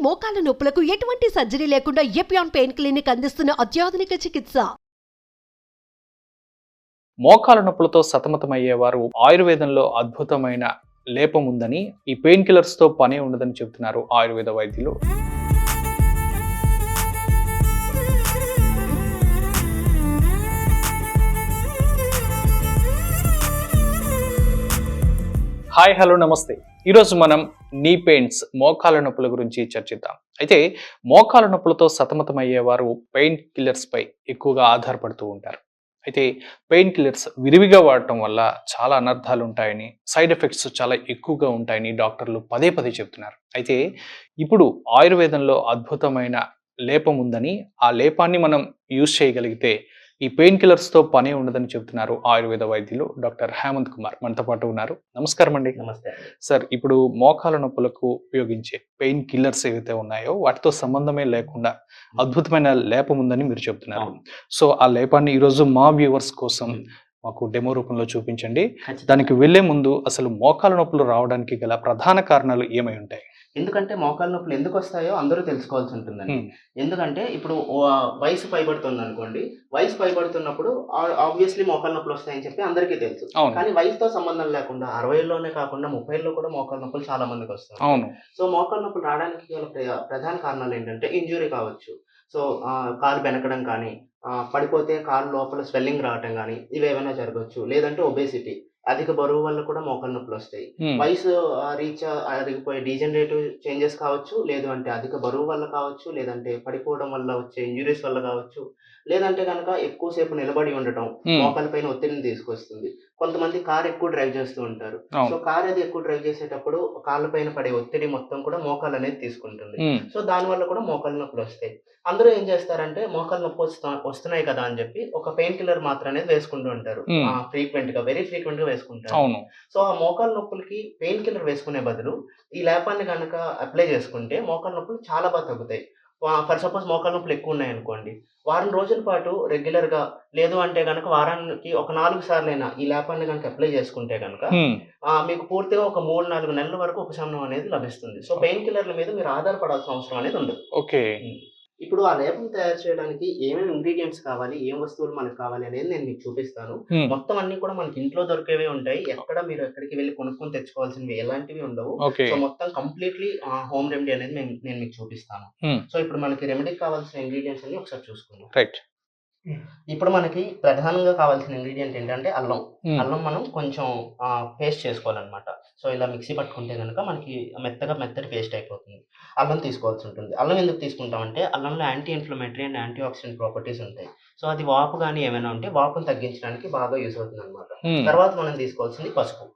మోకాల నొప్పులకు ఎటువంటి సర్జరీ లేకుండా ఎపియాన్ పెయిన్ క్లినిక్ అందిస్తున్న అత్యాధునిక చికిత్స. మోకాల నొప్పులతో సతమతమయ్యేవారు ఆయుర్వేదంలో అద్భుతమైన లేపం ఉందని, ఈ పెయిన్ కిల్లర్స్ తో పనే ఉండదని చెబుతున్నారు ఆయుర్వేద వైద్యులు. హాయ్, హలో, నమస్తే. ఈరోజు మనం నీ పెయిన్స్, మోకాల నొప్పుల గురించి చర్చిద్దాం. అయితే మోకాల నొప్పులతో సతమతమయ్యేవారు పెయిన్ కిల్లర్స్ పై ఎక్కువగా ఆధారపడుతూ ఉంటారు. అయితే పెయిన్ కిల్లర్స్ విరివిగా వాడటం వల్ల చాలా అనర్థాలు ఉంటాయని, సైడ్ ఎఫెక్ట్స్ చాలా ఎక్కువగా ఉంటాయని డాక్టర్లు పదే పదే చెప్తున్నారు. అయితే ఇప్పుడు ఆయుర్వేదంలో అద్భుతమైన లేపం ఉందని, ఆ లేపాన్ని మనం యూజ్ చేయగలిగితే ఈ పెయిన్ కిల్లర్స్ తో పనే ఉండదని చెప్తున్నారు ఆయుర్వేద వైద్యులు డాక్టర్ హేమంత్ కుమార్ మనతో పాటు ఉన్నారు. నమస్కారం అండి. నమస్తే సార్, ఇప్పుడు మోకాల నొప్పులకు ఉపయోగించే పెయిన్ కిల్లర్స్ ఏవైతే ఉన్నాయో వాటితో సంబంధమే లేకుండా అద్భుతమైన లేపం ఉందని మీరు చెప్తున్నారు. సో ఆ లేపాన్ని ఈరోజు మా వ్యూవర్స్ కోసం మాకు డెమో రూపంలో చూపించండి. దానికి వెళ్లే ముందు అసలు మోకాల నొప్పులు రావడానికి గల ప్రధాన కారణాలు ఏమై ఉంటాయి? ఎందుకంటే మోకాల నొప్పులు ఎందుకు వస్తాయో అందరూ తెలుసుకోవాల్సి ఉంటుందండి. ఎందుకంటే ఇప్పుడు వయసు పైబడుతుంది అనుకోండి, వయసు పైబడుతున్నప్పుడు ఆబ్వియస్లీ మోకాల నొప్పులు వస్తాయని చెప్పి అందరికీ తెలుసు. కానీ వయసుతో సంబంధం లేకుండా 60లోనే కాకుండా 30లో కూడా మోకాల నొప్పులు చాలా మందికి వస్తాయి. సో మోకాల నొప్పులు రావడానికి గల ప్రధాన కారణాలు ఏంటంటే ఇంజురీ కావచ్చు. సో కాలు బెనకడం కానీ, పడిపోతే కాలు లోపల స్వెల్లింగ్ రావటం కానీ, ఇవేమైనా జరగవచ్చు. లేదంటే ఒబేసిటీ, అధిక బరువు వల్ల కూడా మోకాల నొప్పులు వస్తాయి. వయసు అరిగిపోయే డీజనరేటివ్ చేంజెస్ కావచ్చు, లేదు అంటే అధిక బరువు వల్ల కావచ్చు, లేదంటే పడిపోవడం వల్ల వచ్చే ఇంజురీస్ వల్ల కావచ్చు, లేదంటే కనుక ఎక్కువసేపు నిలబడి ఉండటం మోకాల పైన ఒత్తిడిని తీసుకొస్తుంది. కొంతమంది కార్ ఎక్కువ డ్రైవ్ చేస్తూ ఉంటారు. సో కార్ అది ఎక్కువ డ్రైవ్ చేసేటప్పుడు కాళ్ళ పైన పడే ఒత్తిడి మొత్తం కూడా మోకాలు అనేది తీసుకుంటుంది. సో దాని వల్ల కూడా మోకాల నొప్పులు వస్తాయి. అందరూ ఏం చేస్తారంటే మోకాల నొప్పి వస్తున్నాయి కదా అని చెప్పి ఒక పెయిన్ కిల్లర్ మాత్రం అనేది వేసుకుంటూ ఉంటారు. వెరీ ఫ్రీక్వెంట్ గా వేసుకుంటారు. సో ఆ మోకాల నొప్పులకి పెయిన్ కిల్లర్ వేసుకునే బదులు ఈ లేపాన్ని కనుక అప్లై చేసుకుంటే మోకాల నొప్పులు చాలా బాగా తగ్గుతాయి. ఫర్ సపోజ్ మోకాల నొప్పులు ఎక్కువ ఉన్నాయి అనుకోండి, వారం రోజుల పాటు రెగ్యులర్ గా, లేదు అంటే కనుక వారానికి ఒక 4 సార్లైనా ఈ లేపాన్ని కనుక అప్లై చేసుకుంటే కనుక మీకు పూర్తిగా ఒక 3-4 నెలల వరకు ఉపశమనం అనేది లభిస్తుంది. సో పెయిన్ కిల్లర్ల మీద మీరు ఆధారపడాల్సిన అవసరం అనేది ఉండదు. ఓకే. ఇప్పుడు ఆ లేపం తయారు చేయడానికి ఏమేమి ఇంగ్రీడియంట్స్ కావాలి, ఏం వస్తువులు మనకు కావాలి అనేది నేను మీకు చూపిస్తాను. మొత్తం అన్ని కూడా మనకి ఇంట్లో దొరికేవే ఉంటాయి. మీరు ఎక్కడికి వెళ్ళి కొనుక్కొని తెచ్చుకోవాల్సినవి ఎలాంటివి ఉండవు. సో మొత్తం కంప్లీట్లీ హోమ్ రెమెడీ అనేది నేను మీకు చూపిస్తాను. సో ఇప్పుడు మనకి రెమెడీకి కావాల్సిన ఇంగ్రీడియంట్స్ అన్ని ఒకసారి చూసుకుందాం. రైట్. ఇప్పుడు మనకి ప్రధానంగా కావాల్సిన ఇంగ్రీడియంట్ ఏంటంటే అల్లం. అల్లం మనం కొంచెం పేస్ట్ చేసుకోవాలన్నమాట. సో ఇలా మిక్సీ పట్టుకుంటే కనుక మనకి మెత్తటి పేస్ట్ అయిపోతుంది. అల్లం తీసుకోవాల్సి ఉంటుంది. అల్లం ఎందుకు తీసుకుంటామంటే అల్లంలో anti inflammatory and antioxidant properties ఉంటాయి. సో అది వాపు కానీ ఏమైనా ఉంటే వాపును తగ్గించడానికి బాగా యూస్ అవుతుంది అనమాట. తర్వాత మనం తీసుకోవాల్సింది పసుపు.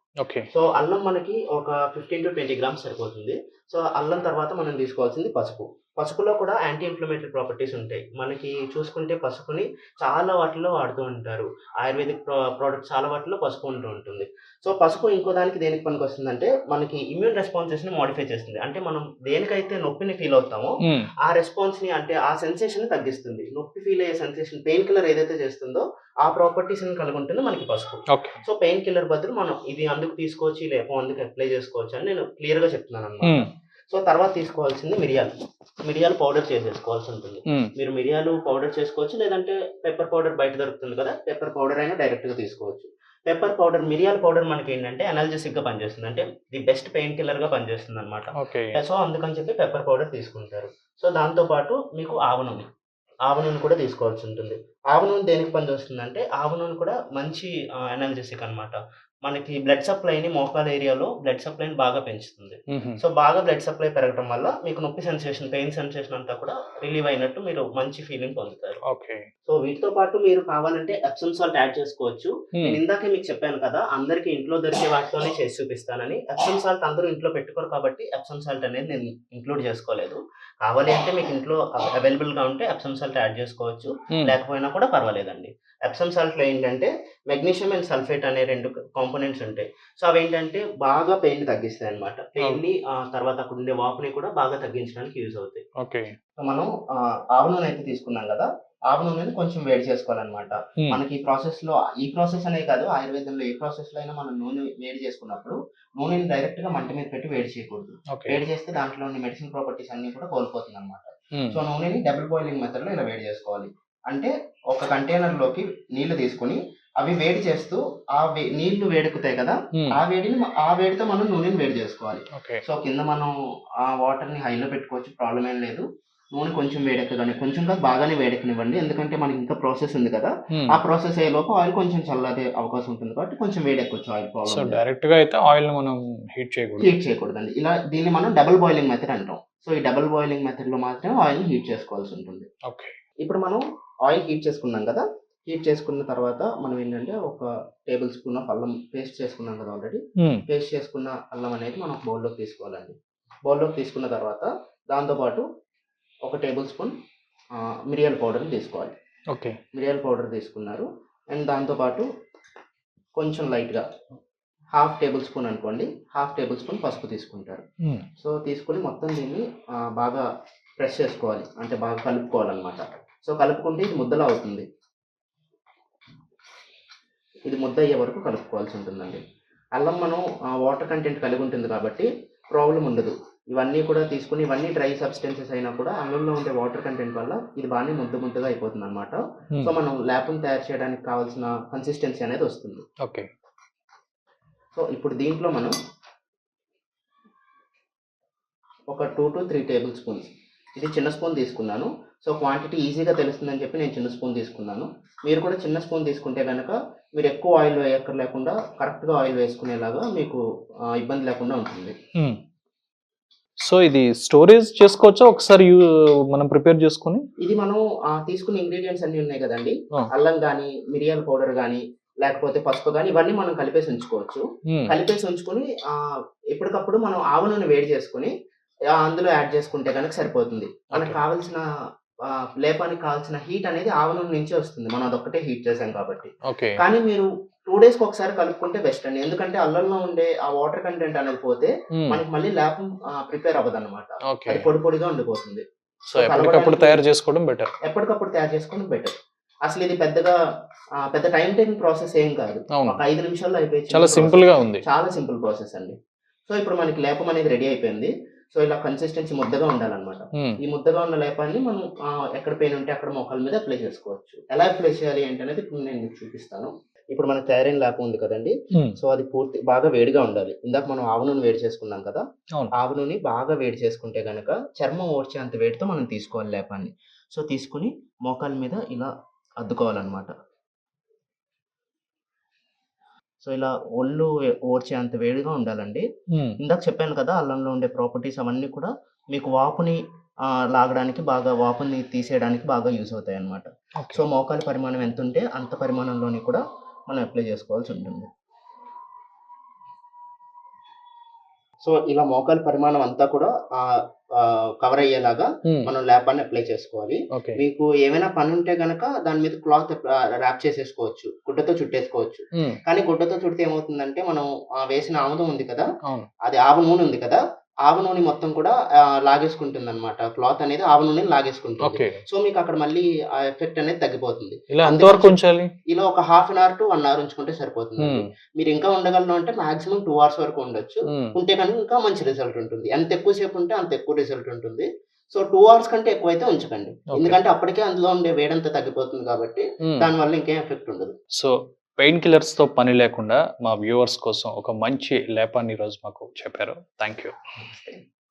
సో అల్లం మనకి ఒక 15 to 20 గ్రామ్స్ సరిపోతుంది. సో అల్లం తర్వాత మనం తీసుకోవాల్సింది పసుపు. పసుపులో కూడా యాంటీ ఇన్ఫ్లమేటరీ ప్రాపర్టీస్ ఉంటాయి. మనకి చూసుకుంటే పసుపుని చాలా వాటిలో వాడుతూ ఉంటారు. ఆయుర్వేదిక్ ప్రోడక్ట్ చాలా వాటిలో పసుపు ఉంటూ ఉంటుంది. సో పసుపు ఇంకో దానికి దేనికి పనికి వస్తుందంటే మనకి ఇమ్యూన్ రెస్పాన్సెస్ ని మోడిఫై చేస్తుంది. అంటే మనం దేనికైతే నొప్పిని ఫీల్ అవుతామో ఆ రెస్పాన్స్ ని, అంటే ఆ సెన్సేషన్ ని తగ్గిస్తుంది. నొప్పి ఫీల్ అయ్యే సెన్సేషన్ పెయిన్ కిల్లర్ ఏదైతే చేస్తుందో ఆ ప్రాపర్టీస్ ని కలిగి ఉంటుంది మనకి పసుపు. సో పెయిన్ కిల్లర్ బదులు మనం ఇది అందుకు తీసుకోవచ్చు, లేకపోతే అందుకు అప్లై చేసుకోవచ్చు అని నేను క్లియర్ గా చెప్తున్నాను అనమాట. సో తర్వాత తీసుకోవాల్సింది మిరియాలు పౌడర్ చేసేసుకోవాల్సి ఉంటుంది. మీరు మిరియాలు పౌడర్ చేసుకోవచ్చు, లేదంటే పెప్పర్ పౌడర్ బయట దొరుకుతుంది కదా, పెప్పర్ పౌడర్ అయినా డైరెక్ట్ గా తీసుకోవచ్చు. పెప్పర్ పౌడర్, మిరియాల పౌడర్ మనకి ఏంటంటే అనాల్జెసిక్ గా పనిచేస్తుంది, అంటే ది బెస్ట్ పెయిన్ కిల్లర్ గా పనిచేస్తుంది అనమాట. సో అందుకని చెప్పి పెప్పర్ పౌడర్ తీసుకుంటారు. సో దాంతో పాటు మీకు ఆవ నూనె కూడా తీసుకోవాల్సి ఉంటుంది. ఆవ నూనె దేనికి పనిచేస్తుందంటే ఆవ నూనె కూడా మంచి అనాల్జెసిక్ అనమాట. మనకి బ్లడ్ సప్లైని, మోకాల ఏరియాలో బ్లడ్ సప్లైని బాగా పెంచుతుంది. సో బాగా బ్లడ్ సప్లై పెరగడం వల్ల మీకు నొప్పి సెన్సేషన్, పెయిన్ సెన్సేషన్ అంతా కూడా రిలీవ్ అయినట్టు మీరు మంచి ఫీలింగ్ పొందుతారు. సో వీటితో పాటు మీరు కావాలంటే ఎప్సమ్ సాల్ట్ యాడ్ చేసుకోవచ్చు. నేను ఇందాకే మీకు చెప్పాను కదా, అందరికి ఇంట్లో దొరికే వాటితోనే చేసి చూపిస్తానని. ఎప్సమ్ సాల్ట్ అందరూ ఇంట్లో పెట్టుకోరు కాబట్టి ఎప్సమ్ సాల్ట్ అనేది నేను ఇంక్లూడ్ చేసుకోలేదు. కావాలి అంటే మీకు ఇంట్లో అవైలబుల్ గా ఉంటే ఎప్సమ్ సాల్ట్ యాడ్ చేసుకోవచ్చు, లేకపోయినా కూడా పర్వాలేదండి. ఎప్సమ్ సాల్ట్లో ఏంటంటే మెగ్నీషియం అండ్ సల్ఫేట్ అనే 2 కాంపోనెంట్స్ ఉంటాయి. సో అవి ఏంటంటే బాగా పెయిన్ తగ్గిస్తాయి అనమాట. పెయిన్ని తర్వాత అక్కడ ఉండే వాపుని కూడా బాగా తగ్గించడానికి యూజ్ అవుతాయి. ఓకే. సో మనం ఆవ నూనె అయితే తీసుకున్నాం కదా, ఆవ నూనెని కొంచెం వేడి చేసుకోవాలన్నమాట. మనకి ఈ ప్రాసెస్ అనే కాదు, ఆయుర్వేదంలో ఏ ప్రాసెస్ లో అయినా మనం నూనె వేడి చేసుకున్నప్పుడు నూనెని డైరెక్ట్ గా మంట మీద పెట్టి వేడి చేయకూడదు. వేడి చేస్తే దాంట్లో ఉన్న మెడిసిన్ ప్రాపర్టీస్ అన్ని కూడా కోల్పోతుంది అనమాట. సో నూనెని డబుల్ బాయిలింగ్ మెథడ్ లో ఇలా వేడి చేసుకోవాలి. అంటే ఒక కంటైనర్ లోకి నీళ్లు తీసుకుని అవి వేడి చేస్తూ నీళ్లు వేడెక్కుతాయి కదా, ఆ వేడితో మనం నూనెని వేడి చేసుకోవాలి. సో కింద మనం ఆ వాటర్ ని హైలో పెట్టుకోవచ్చు, ప్రాబ్లం ఏం లేదు. నూనె కొంచెం వేడెక్కగానే, కొంచెం కాదు బాగానే వేడెక్కనివ్వండి, ఎందుకంటే మనకి ఇంకా ప్రాసెస్ ఉంది కదా, ఆ ప్రాసెస్ అయ్యే లోపు ఆయిల్ కొంచెం చల్లదే అవకాశం ఉంటుంది కాబట్టి కొంచెం వేడెక్కొచ్చు ఆయిల్. ప్రాబ్లం డైరెక్ట్ గా అయితే ఆయిల్ మనం హీట్ చేయకూడదండి. ఇలా దీన్ని మనం డబుల్ బాయిలింగ్ మెథడ్ అంటాం. సో ఈ డబుల్ బాయిలింగ్ మెథడ్ లో మాత్రమే ఆయిల్ హీట్ చేసుకోవాల్సి ఉంటుంది. ఇప్పుడు మనం ఆయిల్ హీట్ చేసుకున్నాం కదా, హీట్ చేసుకున్న తర్వాత మనం ఏంటంటే ఒక టేబుల్ స్పూన్ ఆఫ్ అల్లం పేస్ట్ చేసుకున్నాం కదా ఆల్రెడీ, పేస్ట్ చేసుకున్న అల్లం అనేది మనం బౌల్లోకి తీసుకోవాలండి. బౌల్లోకి తీసుకున్న తర్వాత దాంతోపాటు ఒక టేబుల్ స్పూన్ మిరియాల పౌడర్ తీసుకోవాలి. మిరియాల పౌడర్ తీసుకున్నారు. అండ్ దాంతోపాటు కొంచెం లైట్గా హాఫ్ టేబుల్ స్పూన్ అనుకోండి, హాఫ్ టేబుల్ స్పూన్ పసుపు తీసుకుంటారు. సో తీసుకుని మొత్తం దీన్ని బాగా ప్రెస్ చేసుకోవాలి, అంటే బాగా కలుపుకోవాలన్నమాట. సో కలుపుకుంటే ఇది ముద్దలా అవుతుంది. ఇది ముద్ద అయ్యే వరకు కలుపుకోవాల్సి ఉంటుందండి. అల్లం మనం వాటర్ కంటెంట్ కలిగి ఉంటుంది కాబట్టి ప్రాబ్లం ఉండదు. ఇవన్నీ కూడా తీసుకుని, ఇవన్నీ డ్రై సబ్స్టెన్సెస్ అయినా కూడా అల్లంలో ఉండే వాటర్ కంటెంట్ వల్ల ఇది బాగానే ముద్దగా అయిపోతుంది అనమాట. సో మనం లేపం తయారు చేయడానికి కావాల్సిన కన్సిస్టెన్సీ అనేది వస్తుంది. సో ఇప్పుడు దీంట్లో మనం ఒక 2 to 3 టేబుల్ స్పూన్స్, ఇది చిన్న స్పూన్ తీసుకున్నాను. సో క్వాంటిటీ ఈజీగా తెలుస్తుందని చెప్పి నేను చిన్న స్పూన్ తీసుకున్నాను. మీరు కూడా చిన్న స్పూన్ తీసుకుంటే కనుక మీరు ఎక్కువ ఆయిల్ వేయక్కర్లేకుండా కరెక్ట్గా ఆయిల్ వేసుకునేలాగా మీకు ఇబ్బంది లేకుండా ఉంటుంది. సో ఇది స్టోరేజ్ చేసుకోవచ్చా ఒకసారి మనం ప్రిపేర్ చేసుకుని? ఇది మనం తీసుకున్న ఇంగ్రీడియంట్స్ అన్ని ఉన్నాయి కదండి, అల్లం కానీ, మిరియాల పౌడర్ కానీ, లేకపోతే పసుపు కానీ, ఇవన్నీ మనం కలిపేసి ఉంచుకోవచ్చు. కలిపేసి ఉంచుకుని ఎప్పటికప్పుడు మనం ఆవ నూనె వేడి చేసుకుని అందులో యాడ్ చేసుకుంటే కనుక సరిపోతుంది. మనకు కావాల్సిన లేపానికి కావాల్సిన హీట్ అనేది ఆవ నూనె నుంచి వస్తుంది, మనం అదొక్కటే హీట్ చేసాం కాబట్టి. కానీ మీరు 2 days ఒకసారి కలుపుకుంటే బెస్ట్ అండి, ఎందుకంటే అల్లంలో ఉండే ఆ వాటర్ కంటెంట్ అనేది పోతే మనకి మళ్ళీ లేపం ప్రిపేర్ అవ్వదు అనమాట, అది పొడి పొడిగా ఉండిపోతుంది. ఎప్పటికప్పుడు తయారు చేసుకోవడం బెటర్. అసలు ఇది పెద్ద టైం టేకింగ్ ప్రాసెస్ ఏం కాదు, ఒక 5 నిమిషాల్లో అయిపోయి, చాలా సింపుల్ గా ఉంది, చాలా సింపుల్ ప్రాసెస్ అండి. సో ఇప్పుడు మనకి లేపం అనేది రెడీ అయిపోయింది. సో ఇలా కన్సిస్టెన్సీ ముద్దగా ఉండాలన్నమాట. ఈ ముద్దగా ఉన్న లేపాన్ని మనం ఎక్కడ పెయిన్ ఉంటే అక్కడ మోకాల మీద అప్లై చేసుకోవచ్చు. ఎలా అప్లై చేయాలి ఏంటనేది ఇప్పుడు నేను మీకు చూపిస్తాను. ఇప్పుడు మనకు తయారైన లేపం ఉంది కదండి, సో అది పూర్తి బాగా వేడిగా ఉండాలి. ఇందాక మనం ఆవు నూనె వేడి చేసుకున్నాం కదా, ఆవు నూనె బాగా వేడి చేసుకుంటే కనుక చర్మం ఓడ్చేంత వేడితో మనం తీసుకోవాలి లేపాన్ని. సో తీసుకుని మోకాల మీద ఇలా అద్దుకోవాలన్నమాట. సో ఇలా ఒళ్ళు ఓడ్చేంత వేడిగా ఉండాలండి. ఇందాక చెప్పాను కదా, అల్లంలో ఉండే ప్రాపర్టీస్ అవన్నీ కూడా మీకు వాపుని లాగడానికి బాగా, వాపుని తీసేయడానికి బాగా యూజ్ అవుతాయి అన్నమాట. సో మోకాలి పరిమాణం ఎంత ఉంటే అంత పరిమాణంలోని కూడా మనం అప్లై చేసుకోవాల్సి ఉంటుంది. సో ఇలా మోకాలి పరిమాణం అంతా కూడా కవర్ అయ్యేలాగా మనం లేపాన్ని అప్లై చేసుకోవాలి. మీకు ఏమైనా పని ఉంటే గనక దాని మీద క్లాత్ ర్యాప్ చేసేసుకోవచ్చు, గుడ్డతో చుట్టేసుకోవచ్చు. కానీ గుడ్డతో చుడితే ఏమవుతుందంటే మనం వేసిన ఆముదం ఉంది కదా, అది ఆవ నూనె ఉంది కదా, ఆవ నూనె మొత్తం కూడా లాగేసుకుంటుంది అనమాట, క్లాత్ అనేది ఆవ నూనె లాగేసుకుంటుంది. సో మీకు అక్కడ మళ్ళీ ఆ ఎఫెక్ట్ అనేది తగ్గిపోతుంది. ఇలా ఒక 1/2 hour to 1 hour ఉంచుకుంటే సరిపోతుంది. మీరు ఇంకా ఉండగలను అంటే మాక్సిమం 2 hours వరకు ఉండొచ్చు, ఉంటే కనుక ఇంకా మంచి రిజల్ట్ ఉంటుంది. ఎంత ఎక్కువసేపు ఉంటే అంత ఎక్కువ రిజల్ట్ ఉంటుంది. సో 2 hours కంటే ఎక్కువైతే ఉంచకండి, ఎందుకంటే అప్పటికే అందులో ఉండే వేడంతా తగ్గిపోతుంది కాబట్టి దానివల్ల ఇంకేం ఎఫెక్ట్ ఉండదు. సో పెయిన్ కిల్లర్స్ తో పని లేకుండా మా వ్యూవర్స్ కోసం ఒక మంచి లేపాన్ని ఈరోజు మాకు చెప్పారు. Thank you.